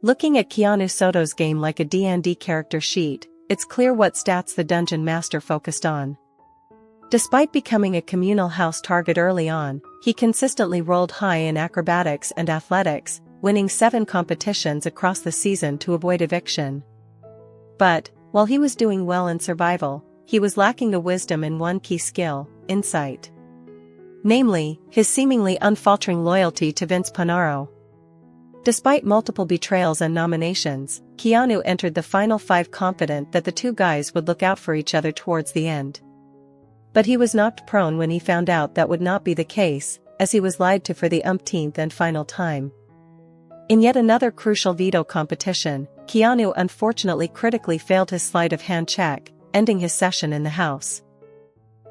Looking at Keanu Soto's game like a D&D character sheet, it's clear what stats the Dungeon Master focused on. Despite becoming a communal house target early on, he consistently rolled high in acrobatics and athletics, winning 7 competitions across the season to avoid eviction. But, while he was doing well in survival, he was lacking the wisdom in one key skill, insight. Namely, his seemingly unfaltering loyalty to Vince Panaro. Despite multiple betrayals and nominations, Keanu entered the final 5 confident that the two guys would look out for each other towards the end. But he was knocked prone when he found out that would not be the case, as he was lied to for the umpteenth and final time. In yet another crucial veto competition, Keanu unfortunately critically failed his sleight of hand check, ending his session in the house.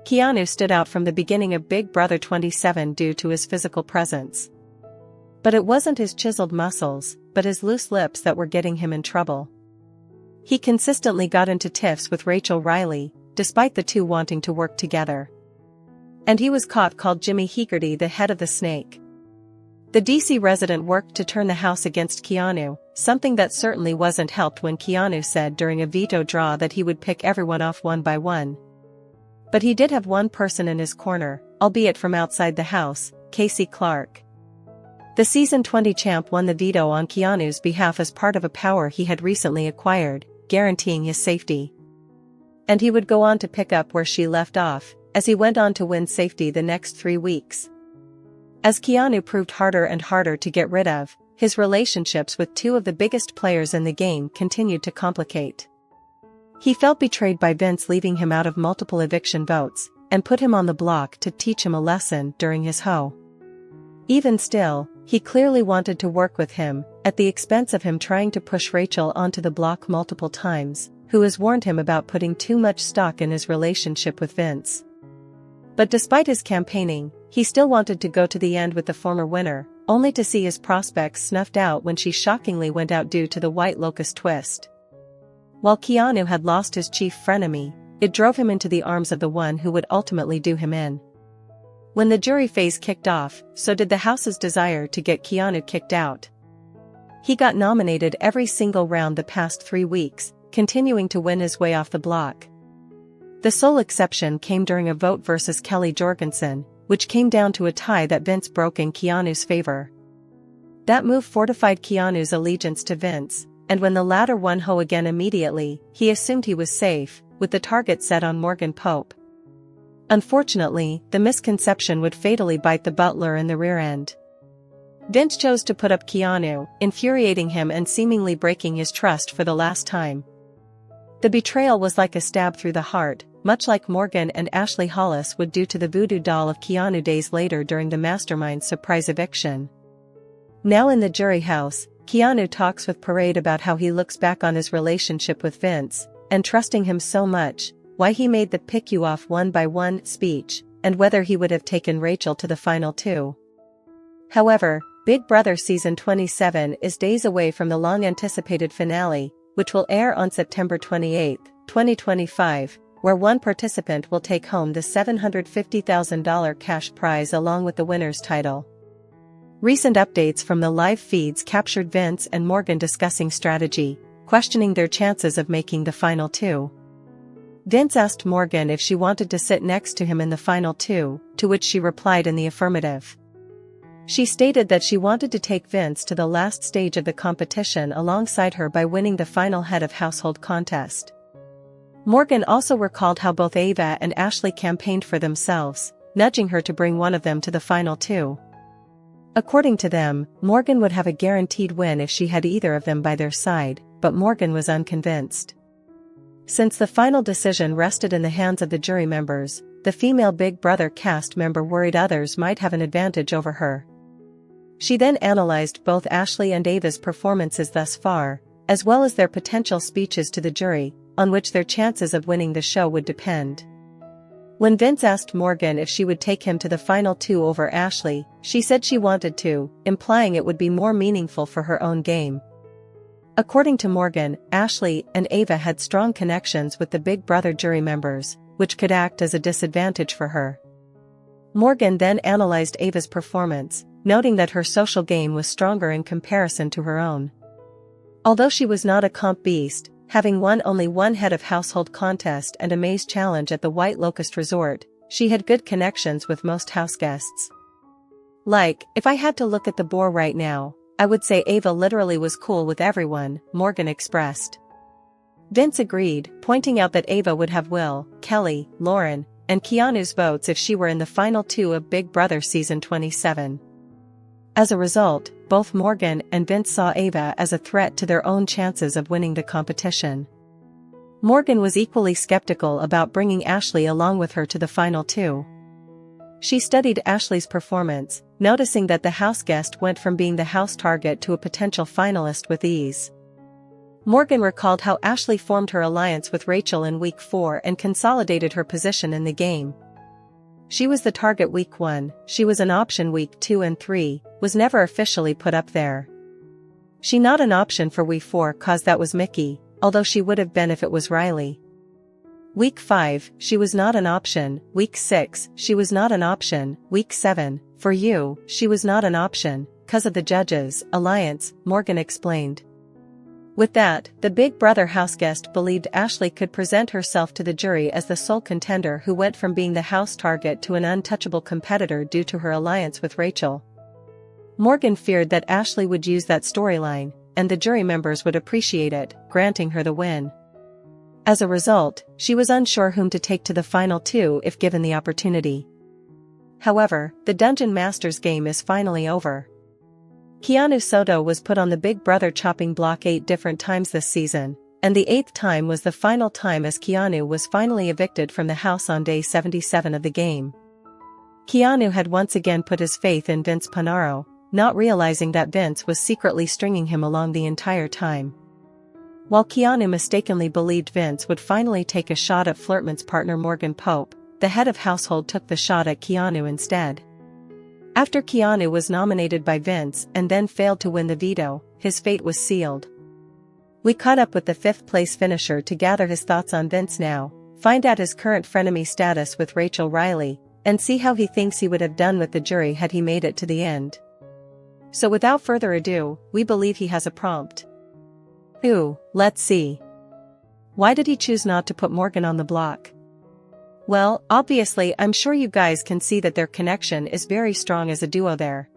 Keanu stood out from the beginning of Big Brother 27 due to his physical presence. But it wasn't his chiseled muscles, but his loose lips that were getting him in trouble. He consistently got into tiffs with Rachel Reilly, despite the two wanting to work together. And he was called Jimmy Hegarty the head of the snake. The DC resident worked to turn the house against Keanu, something that certainly wasn't helped when Keanu said during a veto draw that he would pick everyone off one by one. But he did have one person in his corner, albeit from outside the house, Casey Clark. The season 20 champ won the veto on Keanu's behalf as part of a power he had recently acquired, guaranteeing his safety. And he would go on to pick up where she left off, as he went on to win safety the next 3 weeks. As Keanu proved harder and harder to get rid of, his relationships with 2 of the biggest players in the game continued to complicate. He felt betrayed by Vince leaving him out of multiple eviction votes, and put him on the block to teach him a lesson during his hoe. Even still, he clearly wanted to work with him, at the expense of him trying to push Rachel onto the block multiple times, who has warned him about putting too much stock in his relationship with Vince. But despite his campaigning, he still wanted to go to the end with the former winner, only to see his prospects snuffed out when she shockingly went out due to the White Locust twist. While Keanu had lost his chief frenemy, it drove him into the arms of the one who would ultimately do him in. When the jury phase kicked off, so did the house's desire to get Keanu kicked out. He got nominated every single round the past 3 weeks, continuing to win his way off the block. The sole exception came during a vote versus Kelly Jorgensen, which came down to a tie that Vince broke in Keanu's favor. That move fortified Keanu's allegiance to Vince, and when the latter won Ho again immediately, he assumed he was safe, with the target set on Morgan Pope. Unfortunately, the misconception would fatally bite the Butt-ler in the rear end. Vince chose to put up Keanu, infuriating him and seemingly breaking his trust for the last time. The betrayal was like a stab through the heart, much like Morgan and Ashley Hollis would do to the voodoo doll of Keanu days later during the Mastermind's surprise eviction. Now in the jury house, Keanu talks with Parade about how he looks back on his relationship with Vince, and trusting him so much, why he made the pick you off one by one speech, and whether he would have taken Rachel to the final 2. However, Big Brother Season 27 is days away from the long-anticipated finale, which will air on September 28, 2025, where one participant will take home the $750,000 cash prize along with the winner's title. Recent updates from the live feeds captured Vince and Morgan discussing strategy, questioning their chances of making the final 2. Vince asked Morgan if she wanted to sit next to him in the final 2, to which she replied in the affirmative. She stated that she wanted to take Vince to the last stage of the competition alongside her by winning the final head of household contest. Morgan also recalled how both Ava and Ashley campaigned for themselves, nudging her to bring one of them to the final 2. According to them, Morgan would have a guaranteed win if she had either of them by their side, but Morgan was unconvinced. Since the final decision rested in the hands of the jury members, the female Big Brother cast member worried others might have an advantage over her. She then analyzed both Ashley and Ava's performances thus far, as well as their potential speeches to the jury, on which their chances of winning the show would depend. When Vince asked Morgan if she would take him to the final 2 over Ashley, she said she wanted to, implying it would be more meaningful for her own game. According to Morgan, Ashley and Ava had strong connections with the Big Brother jury members, which could act as a disadvantage for her. Morgan then analyzed Ava's performance, noting that her social game was stronger in comparison to her own. Although she was not a comp beast, having won only one head of household contest and a maze challenge at the White Locust Resort, she had good connections with most house guests. Like, if I had to look at the board right now, I would say Ava literally was cool with everyone, Morgan expressed. Vince agreed, pointing out that Ava would have Will, Kelly, Lauren, and Keanu's votes if she were in the final two of Big Brother Season 27. As a result, both Morgan and Vince saw Ava as a threat to their own chances of winning the competition. Morgan was equally skeptical about bringing Ashley along with her to the final two. She studied Ashley's performance, noticing that the house guest went from being the house target to a potential finalist with ease. Morgan recalled how Ashley formed her alliance with Rachel in Week 4 and consolidated her position in the game. She was the target Week 1, she was an option Week 2 and 3, was never officially put up there. She not an option for Week 4 cause that was Mickey, although she would have been if it was Reilly. Week 5, she was not an option, Week 6, she was not an option, Week 7, for you, she was not an option, cause of the judges' alliance, Morgan explained. With that, the Big Brother houseguest believed Ashley could present herself to the jury as the sole contender who went from being the house target to an untouchable competitor due to her alliance with Rachel. Morgan feared that Ashley would use that storyline, and the jury members would appreciate it, granting her the win. As a result, she was unsure whom to take to the final two if given the opportunity. However, the Dungeon Master's game is finally over. Keanu Soto was put on the Big Brother chopping block 8 different times this season, and the 8th time was the final time as Keanu was finally evicted from the house on day 77 of the game. Keanu had once again put his faith in Vince Panaro, not realizing that Vince was secretly stringing him along the entire time. While Keanu mistakenly believed Vince would finally take a shot at Flirtman's partner Morgan Pope, the head of household took the shot at Keanu instead. After Keanu was nominated by Vince and then failed to win the veto, his fate was sealed. We caught up with the 5th place finisher to gather his thoughts on Vince now, find out his current frenemy status with Rachel Reilly, and see how he thinks he would have done with the jury had he made it to the end. So without further ado, we believe he has a prompt. Ooh, let's see. Why did he choose not to put Morgan on the block? Well, obviously I'm sure you guys can see that their connection is very strong as a duo there.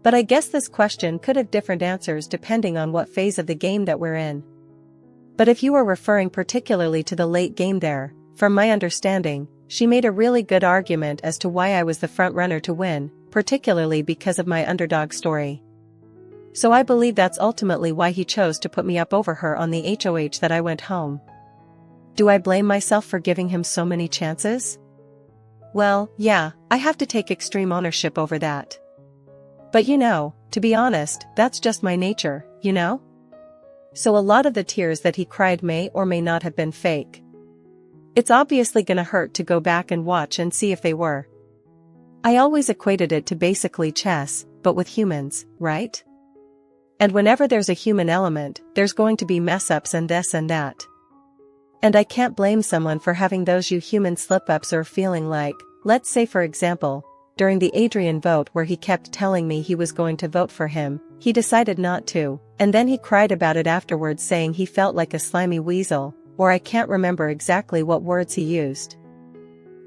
But I guess this question could have different answers depending on what phase of the game that we're in. But if you are referring particularly to the late game there, from my understanding, she made a really good argument as to why I was the front runner to win, particularly because of my underdog story. So I believe that's ultimately why he chose to put me up over her on the HOH that I went home. Do I blame myself for giving him so many chances? Well, yeah, I have to take extreme ownership over that. But to be honest, that's just my nature, So a lot of the tears that he cried may or may not have been fake. It's obviously gonna hurt to go back and watch and see if they were. I always equated it to basically chess, but with humans, right? And whenever there's a human element, there's going to be mess-ups and this and that. And I can't blame someone for having those human slip-ups or feeling like, let's say for example, during the Adrian vote where he kept telling me he was going to vote for him, he decided not to, and then he cried about it afterwards saying he felt like a slimy weasel, or I can't remember exactly what words he used.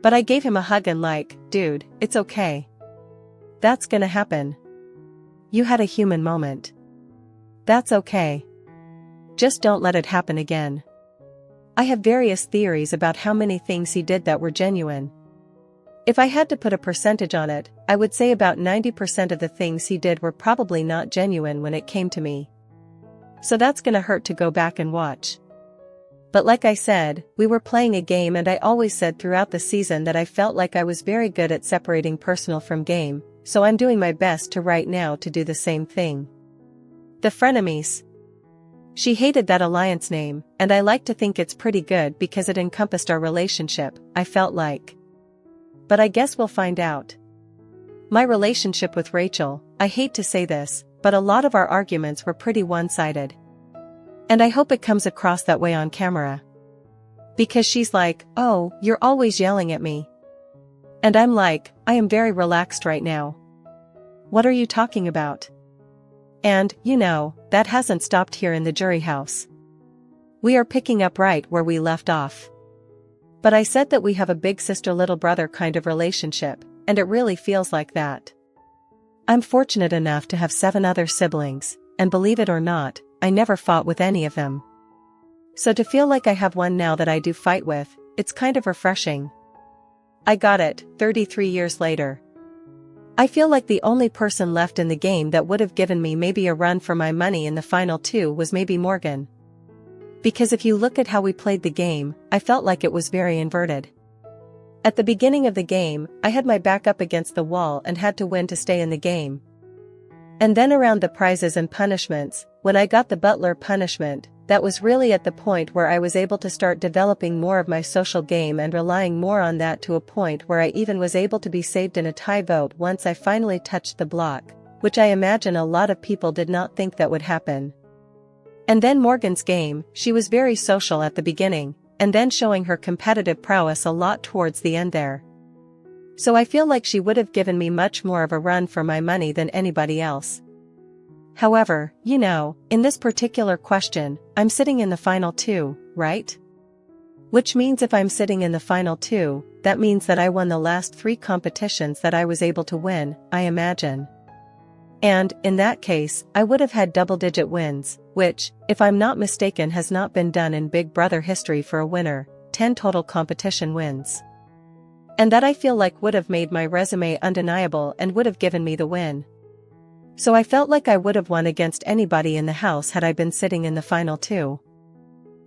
But I gave him a hug and like, dude, it's okay. That's gonna happen. You had a human moment. That's okay. Just don't let it happen again. I have various theories about how many things he did that were genuine. If I had to put a percentage on it, I would say about 90% of the things he did were probably not genuine when it came to me. So that's gonna hurt to go back and watch. But like I said, we were playing a game and I always said throughout the season that I felt like I was very good at separating personal from game, so I'm doing my best to right now to do the same thing. The Frenemies. She hated that alliance name, and I like to think it's pretty good because it encompassed our relationship, I felt like. But I guess we'll find out. My relationship with Rachel, I hate to say this, but a lot of our arguments were pretty one-sided. And I hope it comes across that way on camera. Because she's like, oh, you're always yelling at me. And I'm like, I am very relaxed right now. What are you talking about? And, that hasn't stopped here in the jury house. We are picking up right where we left off. But I said that we have a big sister-little brother kind of relationship, and it really feels like that. I'm fortunate enough to have 7 other siblings, and believe it or not, I never fought with any of them. So to feel like I have one now that I do fight with, it's kind of refreshing. I got it, 33 years later. I feel like the only person left in the game that would have given me maybe a run for my money in the final 2 was maybe Morgan. Because if you look at how we played the game, I felt like it was very inverted. At the beginning of the game, I had my back up against the wall and had to win to stay in the game. And then around the prizes and punishments, when I got the Butt-ler punishment, that was really at the point where I was able to start developing more of my social game and relying more on that, to a point where I even was able to be saved in a tie vote once I finally touched the block, which I imagine a lot of people did not think that would happen. And then Morgan's game, she was very social at the beginning, and then showing her competitive prowess a lot towards the end there. So I feel like she would have given me much more of a run for my money than anybody else. However, in this particular question, I'm sitting in the final 2, right? Which means if I'm sitting in the final 2, that means that I won the last 3 competitions that I was able to win, I imagine. And, in that case, I would have had double-digit wins, which, if I'm not mistaken, has not been done in Big Brother history for a winner, 10 total competition wins. And that I feel like would have made my resume undeniable and would have given me the win. So I felt like I would have won against anybody in the house had I been sitting in the final 2.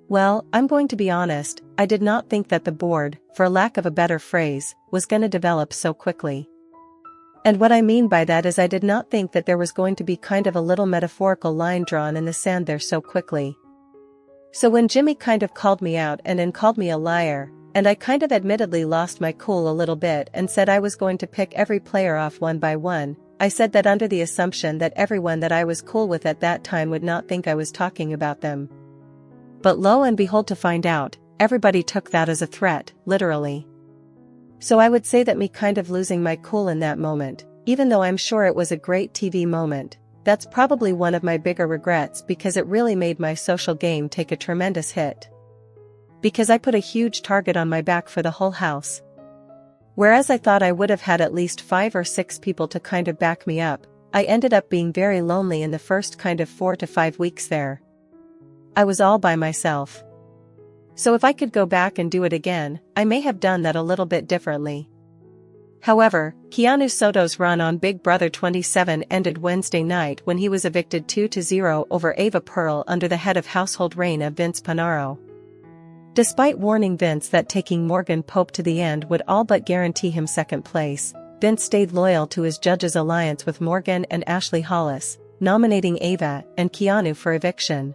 Well, I'm going to be honest, I did not think that the board, for lack of a better phrase, was going to develop so quickly. And what I mean by that is I did not think that there was going to be kind of a little metaphorical line drawn in the sand there so quickly. So when Jimmy kind of called me out and then called me a liar, and I kind of admittedly lost my cool a little bit and said I was going to pick every player off one by one, I said that under the assumption that everyone that I was cool with at that time would not think I was talking about them. But lo and behold, to find out, everybody took that as a threat, literally. So I would say that me kind of losing my cool in that moment, even though I'm sure it was a great TV moment, that's probably one of my bigger regrets, because it really made my social game take a tremendous hit. Because I put a huge target on my back for the whole house. Whereas I thought I would have had at least 5 or 6 people to kind of back me up, I ended up being very lonely in the first kind of 4 to 5 weeks there. I was all by myself. So if I could go back and do it again, I may have done that a little bit differently. However, Keanu Soto's run on Big Brother 27 ended Wednesday night when he was evicted 2-0 over Ava Pearl under the head of household reign of Vince Panaro. Despite warning Vince that taking Morgan Pope to the end would all but guarantee him second place, Vince stayed loyal to his judge's alliance with Morgan and Ashley Hollis, nominating Ava and Keanu for eviction.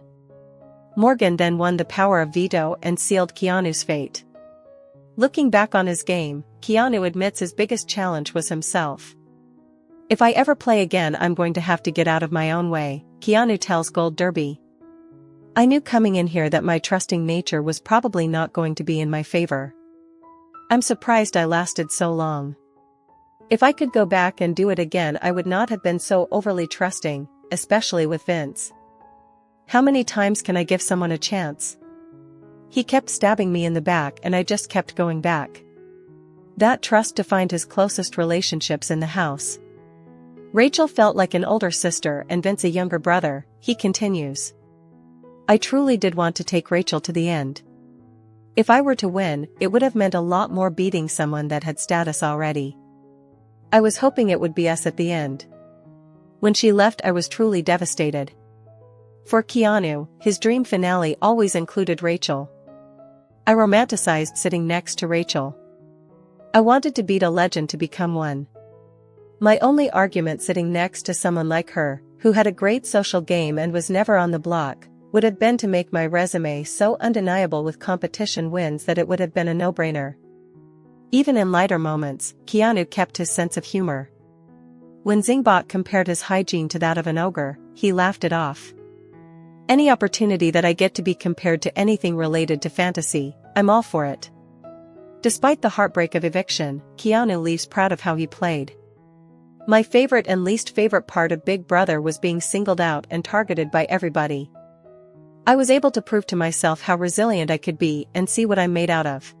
Morgan then won the power of veto and sealed Keanu's fate. Looking back on his game, Keanu admits his biggest challenge was himself. "If I ever play again, I'm going to have to get out of my own way," Keanu tells Gold Derby. "I knew coming in here that my trusting nature was probably not going to be in my favor. I'm surprised I lasted so long. If I could go back and do it again, I would not have been so overly trusting, especially with Vince. How many times can I give someone a chance? He kept stabbing me in the back and I just kept going back." That trust defined his closest relationships in the house. Rachel felt like an older sister and Vince a younger brother, he continues. "I truly did want to take Rachel to the end. If I were to win, it would have meant a lot more beating someone that had status already. I was hoping it would be us at the end. When she left, I was truly devastated." For Keanu, his dream finale always included Rachel. "I romanticized sitting next to Rachel. I wanted to beat a legend to become one. My only argument sitting next to someone like her, who had a great social game and was never on the block, would have been to make my resume so undeniable with competition wins that it would have been a no-brainer." Even in lighter moments, Keanu kept his sense of humor. When Zingbot compared his hygiene to that of an ogre, he laughed it off. "Any opportunity that I get to be compared to anything related to fantasy, I'm all for it." Despite the heartbreak of eviction, Keanu leaves proud of how he played. My favorite and least favorite part of Big Brother was being singled out and targeted by everybody. I was able to prove to myself how resilient I could be and see what I'm made out of.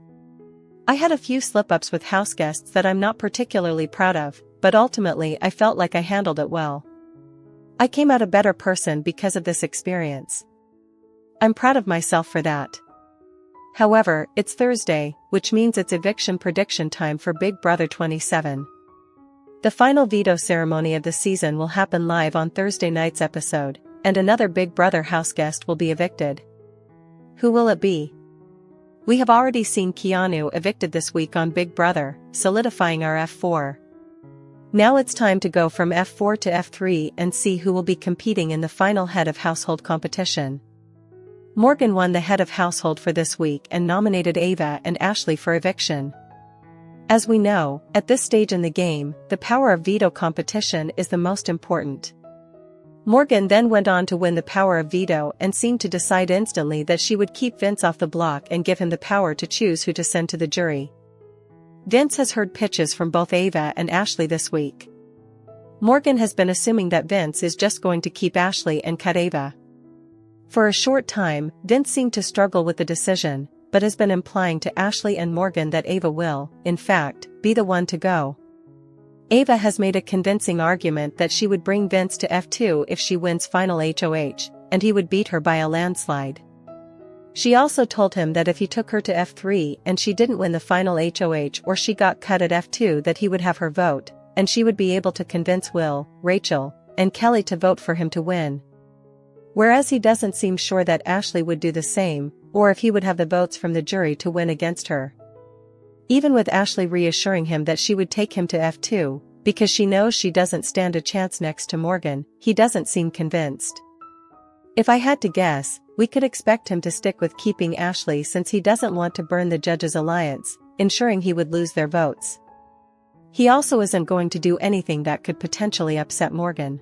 I had a few slip-ups with house guests that I'm not particularly proud of, but ultimately I felt like I handled it well. I came out a better person because of this experience. I'm proud of myself for that. However, it's Thursday, which means it's eviction prediction time for Big Brother 27. The final veto ceremony of the season will happen live on Thursday night's episode, and another Big Brother house guest will be evicted. Who will it be? We have already seen Keanu evicted this week on Big Brother, solidifying our F4. Now it's time to go from F4 to F3 and see who will be competing in the final head of household competition. Morgan won the head of household for this week and nominated Ava and Ashley for eviction. As we know, at this stage in the game, the power of veto competition is the most important. Morgan then went on to win the power of veto and seemed to decide instantly that she would keep Vince off the block and give him the power to choose who to send to the jury. Vince has heard pitches from both Ava and Ashley this week. Morgan has been assuming that Vince is just going to keep Ashley and cut Ava. For a short time, Vince seemed to struggle with the decision, but has been implying to Ashley and Morgan that Ava will, in fact, be the one to go. Ava has made a convincing argument that she would bring Vince to F2 if she wins final HOH, and he would beat her by a landslide. She also told him that if he took her to F3 and she didn't win the final HOH or she got cut at F2 that he would have her vote, and she would be able to convince Will, Rachel, and Kelly to vote for him to win. Whereas he doesn't seem sure that Ashley would do the same, or if he would have the votes from the jury to win against her. Even with Ashley reassuring him that she would take him to F2, because she knows she doesn't stand a chance next to Morgan, he doesn't seem convinced. If I had to guess, we could expect him to stick with keeping Ashley since he doesn't want to burn the judges' alliance, ensuring he would lose their votes. He also isn't going to do anything that could potentially upset Morgan.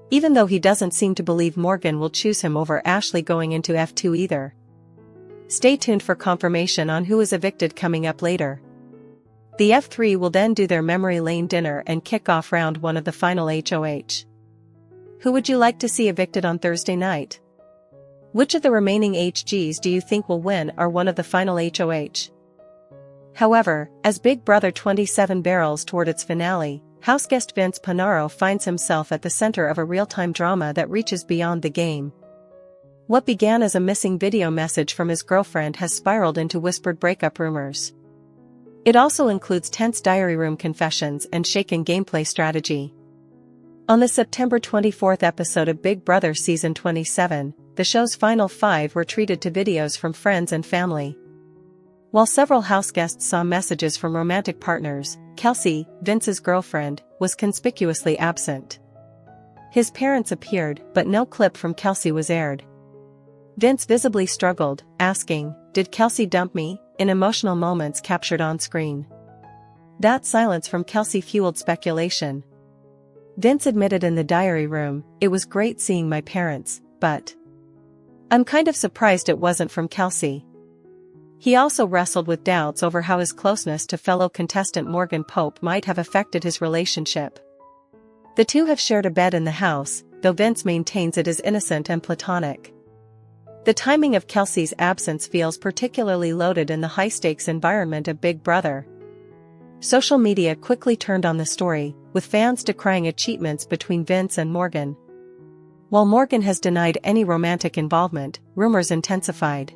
Even though he doesn't seem to believe Morgan will choose him over Ashley going into F2 either. Stay tuned for confirmation on who is evicted coming up later. The F3 will then do their memory lane dinner and kick off round 1 of the final HOH. Who would you like to see evicted on Thursday night? Which of the remaining HGs do you think will win or one of the final HOH? However, as Big Brother 27 barrels toward its finale, houseguest Vince Panaro finds himself at the center of a real-time drama that reaches beyond the game. What began as a missing video message from his girlfriend has spiraled into whispered breakup rumors. It also includes tense diary room confessions and shaken gameplay strategy. On the September 24th episode of Big Brother Season 27, the show's final 5 were treated to videos from friends and family. While several houseguests saw messages from romantic partners, Kelsey, Vince's girlfriend, was conspicuously absent. His parents appeared, but no clip from Kelsey was aired. Vince visibly struggled, asking, "Did Kelsey dump me?" in emotional moments captured on screen. That silence from Kelsey fueled speculation. Vince admitted in the diary room, "It was great seeing my parents, but I'm kind of surprised it wasn't from Kelsey." He also wrestled with doubts over how his closeness to fellow contestant Morgan Pope might have affected his relationship. The two have shared a bed in the house, though Vince maintains it is innocent and platonic. The timing of Kelsey's absence feels particularly loaded in the high-stakes environment of Big Brother. Social media quickly turned on the story, with fans decrying achievements between Vince and Morgan. While Morgan has denied any romantic involvement, rumors intensified.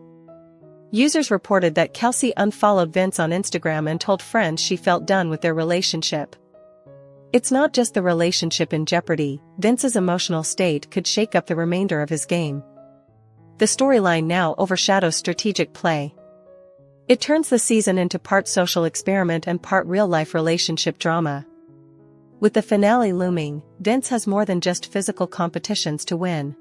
Users reported that Kelsey unfollowed Vince on Instagram and told friends she felt done with their relationship. It's not just the relationship in jeopardy, Vince's emotional state could shake up the remainder of his game. The storyline now overshadows strategic play. It turns the season into part social experiment and part real-life relationship drama. With the finale looming, Vince has more than just physical competitions to win.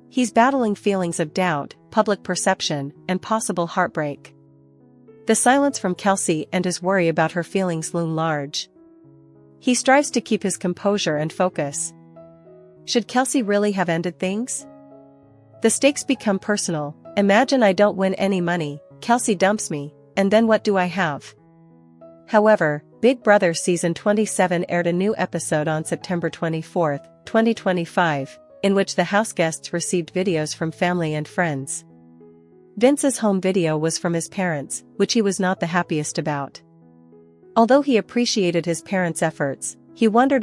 He's battling feelings of doubt, public perception, and possible heartbreak. The silence from Kelsey and his worry about her feelings loom large. He strives to keep his composure and focus. Should Kelsey really have ended things? The stakes become personal. Imagine I don't win any money, Kelsey dumps me, and then what do I have? However, Big Brother Season 27 aired a new episode on September 24, 2025, in which the house guests received videos from family and friends. Vince's home video was from his parents, which he was not the happiest about. Although he appreciated his parents' efforts, he wondered